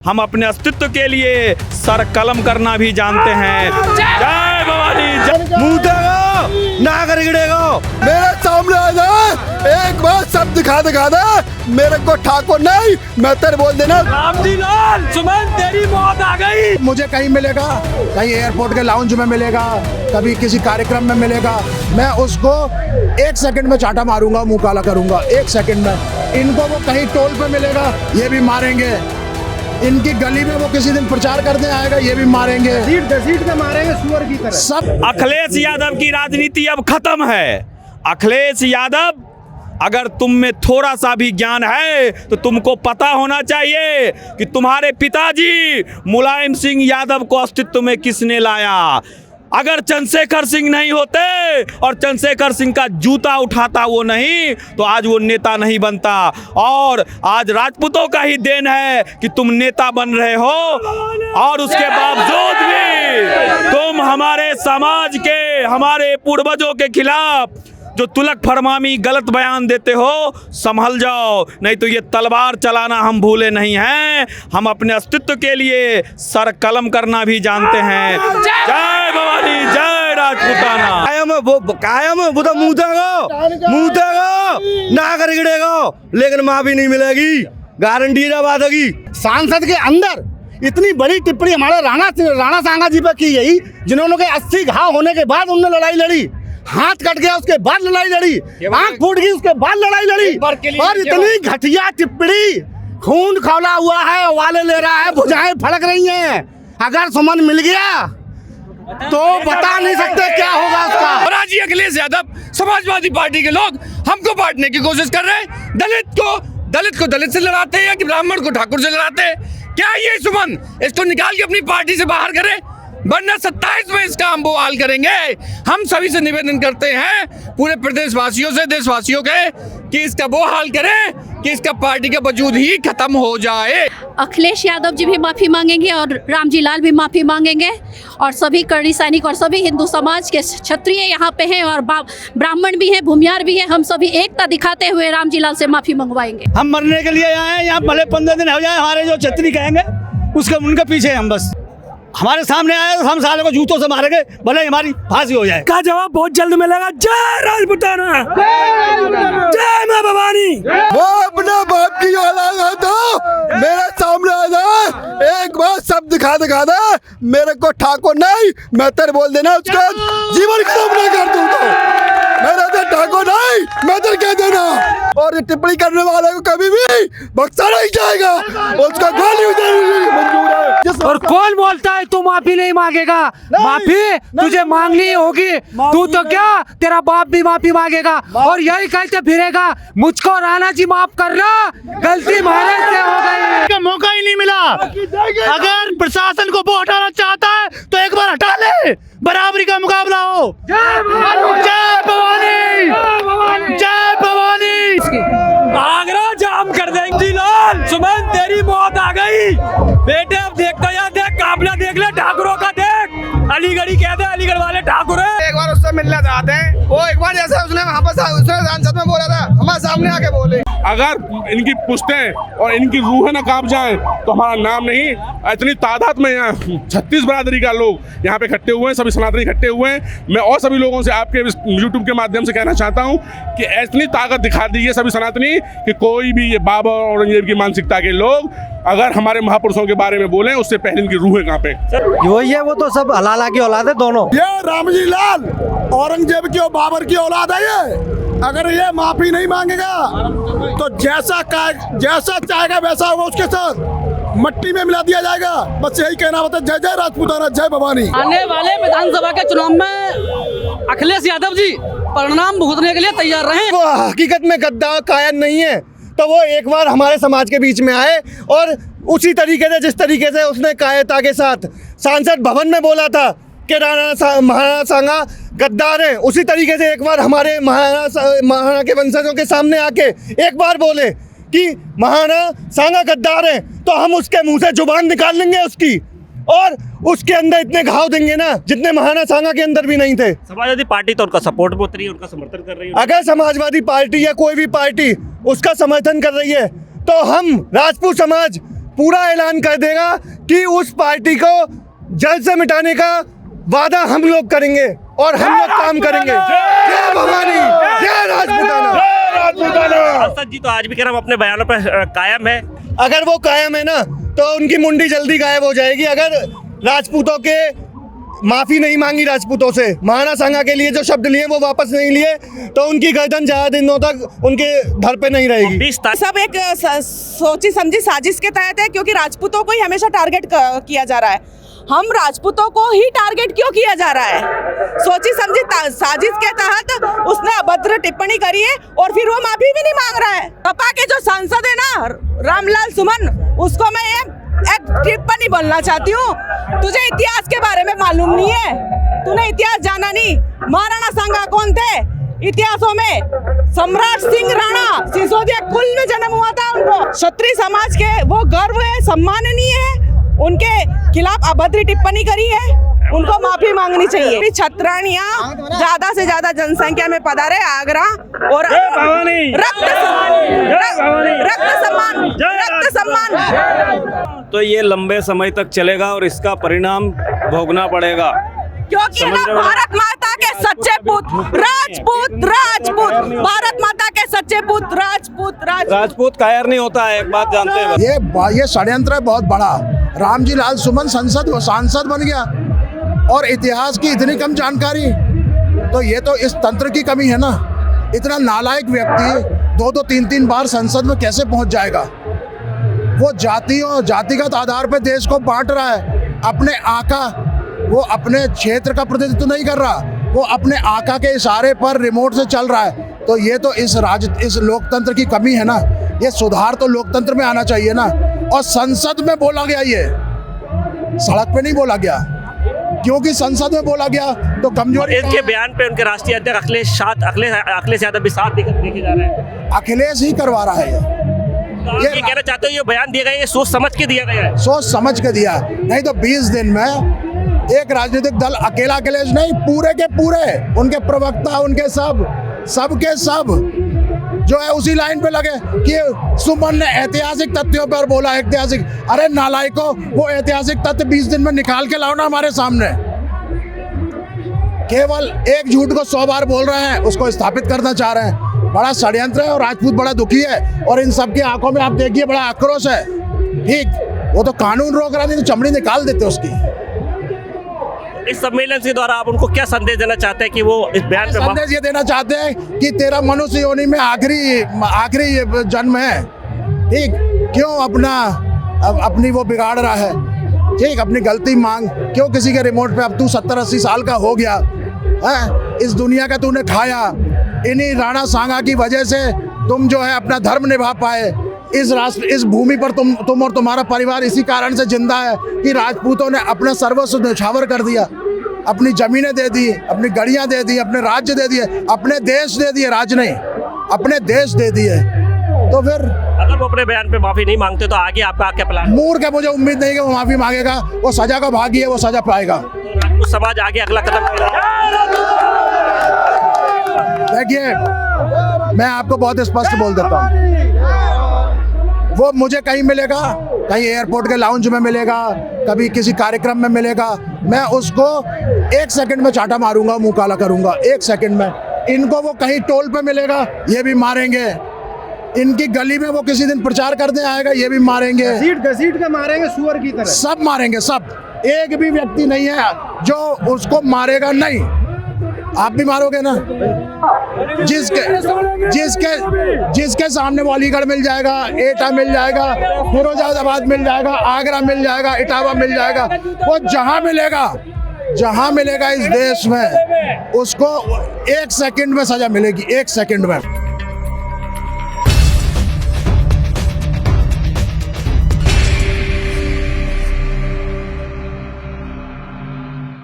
हम अपने अस्तित्व के लिए सर कलम करना भी जानते हैं। जय भवानी। मुंह देगा ना कर गिरेगा। मेरे सामने आ जा, एक बार सब दिखा दे। मेरे को ठाकुर नहीं, मैं तेरे बोल देना। राम जी लाल सुमन तेरी मौत आ गई। मुझे कहीं मिलेगा, कहीं एयरपोर्ट के लाउंज में मिलेगा, कभी किसी कार्यक्रम में मिलेगा, मैं उसको 1 सेकंड में चाटा मारूंगा, मुंह काला करूंगा 1 सेकंड में। इनको वो कहीं टोल पे मिलेगा, ये भी मारेंगे। इनकी गली में वो किसी दिन प्रचार करने आएगा, ये भी मारेंगे। सीट पे मारेंगे सुअर की तरह। सब अखिलेश यादव की राजनीति अब खत्म है। अखिलेश यादव, अगर तुम में थोड़ा सा भी ज्ञान है तो तुमको पता होना चाहिए कि तुम्हारे पिताजी मुलायम सिंह यादव को अस्तित्व में किसने लाया। अगर चंद्रशेखर सिंह नहीं होते और चंद्रशेखर सिंह का जूता उठाता वो नहीं, तो आज वो नेता नहीं बनता। और आज राजपूतों का ही देन है कि तुम नेता बन रहे हो, और उसके बावजूद भी तुम हमारे समाज के, हमारे पूर्वजों के खिलाफ जो तुलक फरमामी गलत बयान देते हो, संभल जाओ, नहीं तो ये तलवार चलाना हम भूले नहीं हैं। हम अपने अस्तित्व के लिए सर कलम करना भी जानते हैं। जय भवानी, जय राजपूताना। कायम वो तो मुंह देगा ना कर गिरेगा, लेकिन माफी नहीं मिलेगी, गारंटी बात होगी। सांसद के अंदर इतनी बड़ी टिप्पणी हमारे राणा सांगा जी पर की गई, जिन्होंने 80 घाव होने के बाद उन्होंने लड़ाई लड़ी, हाथ कट गया उसके बाद लड़ाई लड़ी, आंख फूट गई उसके बाद लड़ाई लड़ी, और इतनी घटिया टिप्पणी, खून खौला हुआ है, वाले ले रहा है, भुजाएं फड़क रही हैं। अगर सुमन मिल गया तो बता नहीं सकते क्या होगा उसका। और आज ये अखिलेश यादव समाजवादी पार्टी के लोग हमको बांटने की कोशिश कर रहे हैं। दलित को दलित से लड़ाते हैं, या कि ब्राह्मण को ठाकुर से लड़ाते हैं। क्या ये सुमन इसको निकाल के अपनी पार्टी से बाहर करे, वरना 27 में इसका हम वो हाल करेंगे। हम सभी से निवेदन करते हैं, पूरे प्रदेशवासियों से, देशवासियों के, कि इसका वो हाल करें कि इसका पार्टी का वजूद ही खत्म हो जाए। अखिलेश यादव जी भी माफ़ी मांगेंगे और रामजी लाल भी माफ़ी मांगेंगे, और सभी करणी सैनिक और सभी हिंदू समाज के क्षत्रिय यहाँ पे हैं, और ब्राह्मण भी हैं, भूमियार भी हैं। हम सभी एकता दिखाते हुए रामजी लाल से माफ़ी मंगवाएंगे। हम मरने के लिए आए हैं, यहाँ भले 15 दिन हो जाए, हमारे जो क्षत्रिय कहेंगे उसके उनके पीछे हम बस। हमारे सामने आए तो हम साले को जूतों से मारेंगे, भले हमारी फांसी हो जाए। का जवाब बहुत जल्द मिलेगा। जय राजपूताना, जय मां भवानी। वो अपना बाप की औलाद है तो मेरे सामने आ जा, एक बार सब दिखा दे। मेरे को ठाकुर नहीं, मैं तेरे बोल देना, उसका जीवन खत्म नहीं कर दूँ तो मेरा तो ठाकुर नहीं, मैं तेरे कह देना। और ये टिप्पणी करने वाले को कभी भी बख्शा नहीं जाएगा, उसका गोली मंजूर है। और कौन बोलता है तू माफी नहीं मांगेगा? माफी तुझे मांगनी होगी। तू तो क्या, तेरा बाप भी माफी मांगेगा और यही कहते फिरेगा मुझको राणा जी माफ करना, गलती हमारे से हो गई। मौका ही नहीं मिला। अगर प्रशासन को वो हटाना चाहता है तो एक बार हटा ले, बराबरी का मुकाबला हो। जय भवानी, जय भवानी। आगरा जाम कर देंगे। लाल सुमन तेरी मौत आ गई। बेटे अब देखता या देख, काबला देख ले, ठाकुरों का देख। अलीगढ़ी कहते हैं, अलीगढ़ वाले ठाकुर है। एक बार उससे मिलना चाहते हैं, वो एक बार जैसे उसने सांसद में बोला था, हमारे सामने आके बोले। अगर इनकी पुश्तें और इनकी रूहें न कांप जाएं तो हमारा नाम नहीं। इतनी तादाद में यहाँ 36 बरादरी का लोग यहाँ पे इकट्ठे हुए हैं, सभी सनातनी इकट्ठे हुए हैं। मैं और सभी लोगों से आपके यूट्यूब के माध्यम से कहना चाहता हूँ कि इतनी ताकत दिखा दीजिए सभी सनातनी कि कोई भी ये बाबा और औरंगजेब की मानसिकता के लोग अगर हमारे महापुरुषों के बारे में बोलें, उससे पहले इनकी रूहें कांपे। वही है, वो तो सब हलाला की औलाद है दोनों। ये रामजी लाल औरंगजेब की और बाबर की औलाद है ये। अगर ये माफी नहीं मांगेगा तो जैसा चाहेगा वैसा होगा, उसके साथ मट्टी में मिला दिया जाएगा। बस यही कहना होता है। जय जय राजपूताना, जय भवानी। आने वाले विधानसभा के चुनाव में अखिलेश यादव जी परिणाम भुगतने के लिए तैयार रहे। वो हकीकत में गद्दार कायन नहीं है, तो वो एक बार हमारे समाज के बीच में आए और उसी तरीके से, जिस तरीके से उसने कायरता के साथ सांसद भवन में बोला था कि महाराणा सांगा गद्दार है, उसी तरीके से एक बार हमारे महाराणा के वंशजों के सामने आके एक बार बोले कि महाराणा सांगा गद्दार है, तो हम उसके मुंह से जुबान निकाल लेंगे उसकी, और उसके अंदर इतने घाव देंगे ना जितने महाराणा सांगा के अंदर भी नहीं थे। समाजवादी पार्टी तो उनका सपोर्ट कर रही है, उनका समर्थन कर रही है। अगर समाजवादी पार्टी या कोई भी पार्टी उसका समर्थन कर रही है तो हम राजपूत समाज पूरा ऐलान कर देगा कि उस पार्टी को जड़ से मिटाने का वादा हम लोग करेंगे और हम लोग काम करेंगे। जय भवानी, जय राजपूताना। सांसद जी तो आज भी कह रहे हम अपने बयानों पर कायम है। अगर वो कायम है ना तो उनकी मुंडी जल्दी गायब हो जाएगी। अगर राजपूतों के माफी नहीं मांगी, राजपूतों से महाराणा सांगा के लिए जो शब्द लिए वो वापस नहीं लिए, तो उनकी गर्दन ज्यादा दिनों तक उनके धर पे नहीं रहेगी। सब एक सोची समझी साजिश के तहत है, क्योंकि राजपूतों को ही हमेशा टारगेट किया जा रहा है। हम राजपूतों को ही टारगेट क्यों किया जा रहा है? सोची समझी साजिश के तहत उसने अभद्र टिप्पणी करी है और फिर वो माफी भी नहीं मांग रहा है। सपा के जो सांसद है ना रामलाल सुमन, उसको मैं एक टिप्पणी बोलना चाहती हूँ। तुझे इतिहास के बारे में मालूम नहीं है, तूने इतिहास जाना नहीं। महाराणा सांगा कौन थे इतिहासों में? सम्राट सिंह राणा सिसोदिया कुल में जन्म हुआ था उनको। क्षत्रिय समाज के वो गर्व है, सम्माननीय है। उनके खिलाफ अभद्र टिप्पणी करी है, उनको माफी मांगनी चाहिए। छत्रानियां ज्यादा से ज्यादा जनसंख्या में पधारे आगरा और रक्त सम्मान। तो ये लंबे समय तक चलेगा और इसका परिणाम भोगना पड़ेगा, क्योंकि ना भारत माता के सच्चे पुत्र राजपूत, भारत माता के सच्चे पुत्र राजपूत कायर नहीं होता है, एक बात जानते हैं। ये षड्यंत्र है बहुत बड़ा। रामजी लाल सुमन सांसद बन गया और इतिहास की इतनी कम जानकारी, तो ये तो इस तंत्र की कमी है ना। इतना नालायक व्यक्ति 2-2, 3-3 बार संसद में कैसे पहुंच जाएगा? वो जातिगत आधार पर देश को बांट रहा है। अपने आका, वो अपने क्षेत्र का प्रतिनिधित्व नहीं कर रहा, वो अपने आका के इशारे पर रिमोट से चल रहा है। तो ये तो इस लोकतंत्र की कमी है ना। ये सुधार तो लोकतंत्र में आना चाहिए ना। और संसद में बोला गया, ये सड़क पे नहीं बोला गया, क्योंकि संसद में बोला गया तो कमजोरी। इनके बयान पे उनके राष्ट्रीय अध्यक्ष अखिलेश यादव भी साथ देखे जा रहे हैं। अखिलेश ही करवा रहा है ये कहना चाहते हो ये बयान दिया गया, ये सोच समझ के दिया गया है। सोच समझ के दिया, नहीं तो 20 दिन में एक राजनीतिक दल अकेला अखिलेश नहीं, पूरे के पूरे उनके प्रवक्ता, उनके सब जो है उसी लाइन पे लगे कि सुमन ने ऐतिहासिक तथ्यों पर बोला। ऐतिहासिक, अरे नालायको, वो ऐतिहासिक तथ्य 20 दिन में निकाल के लाओ ना हमारे सामने। केवल एक झूठ को 100 बार बोल रहे हैं, उसको स्थापित करना चाह रहे हैं। बड़ा षड्यंत्र है और राजपूत बड़ा दुखी है और इन सबकी आंखों में आप देखिए बड़ा आक्रोश है। ठीक, वो तो कानून रोक रहा, नहीं तो चमड़ी निकाल देते उसकी। इस सम्मेलन के द्वारा आप उनको क्या संदेश देना चाहते हैं कि वो इस बयान पे? संदेश ये देना चाहते हैं कि तेरा मनुष्य योनि में आखिरी जन्म है। ठीक, क्यों अपनी वो बिगाड़ रहा है? ठीक, अपनी गलती मांग। क्यों किसी के रिमोट पे? अब तू 70-80 साल का हो गया है, इस दुनिया का तूने खाया। इन्हीं राणा सांगा की वजह से तुम जो है अपना धर्म निभा पाए। इस भूमि पर तुम और तुम्हारा परिवार इसी कारण से जिंदा है कि राजपूतों ने अपना सर्वस्व न्यौछावर कर दिया। अपनी जमीनें दे दी, अपनी गड़ियां दे दी, अपने राज्य दे दिए, अपने देश दे दिए, राज्य नहीं, अपने देश दे दिए। तो फिर अगर वो अपने बयान पे माफी नहीं मांगते तो आगे आपका क्या प्लान? मूर्ख है, मुझे उम्मीद नहीं कि वो माफी मांगेगा। वो सजा का भागी है, वो सजा पाएगा। राजपूत समाज आगे अगला कदम देखिए, मैं आपको बहुत स्पष्ट बोल देता हूँ, वो मुझे कहीं मिलेगा, कहीं एयरपोर्ट के लाउंज में मिलेगा, कभी किसी कार्यक्रम में मिलेगा, मैं उसको 1 सेकंड में चाटा मारूंगा, मुंह काला करूंगा 1 सेकंड में। इनको वो कहीं टोल पे मिलेगा, ये भी मारेंगे। इनकी गली में वो किसी दिन प्रचार करने आएगा, ये भी मारेंगे। घसीट के मारेंगे सुअर की तरह। सब मारेंगे, सब। एक भी व्यक्ति नहीं है जो उसको मारेगा नहीं। आप भी मारोगे ना? जिसके सामने वो अलीगढ़ मिल जाएगा, एटा मिल जाएगा, फिरोजाबाद मिल जाएगा, आगरा मिल जाएगा, इटावा मिल जाएगा, वो जहां मिलेगा इस देश में, उसको 1 सेकंड में सजा मिलेगी, 1 सेकंड में।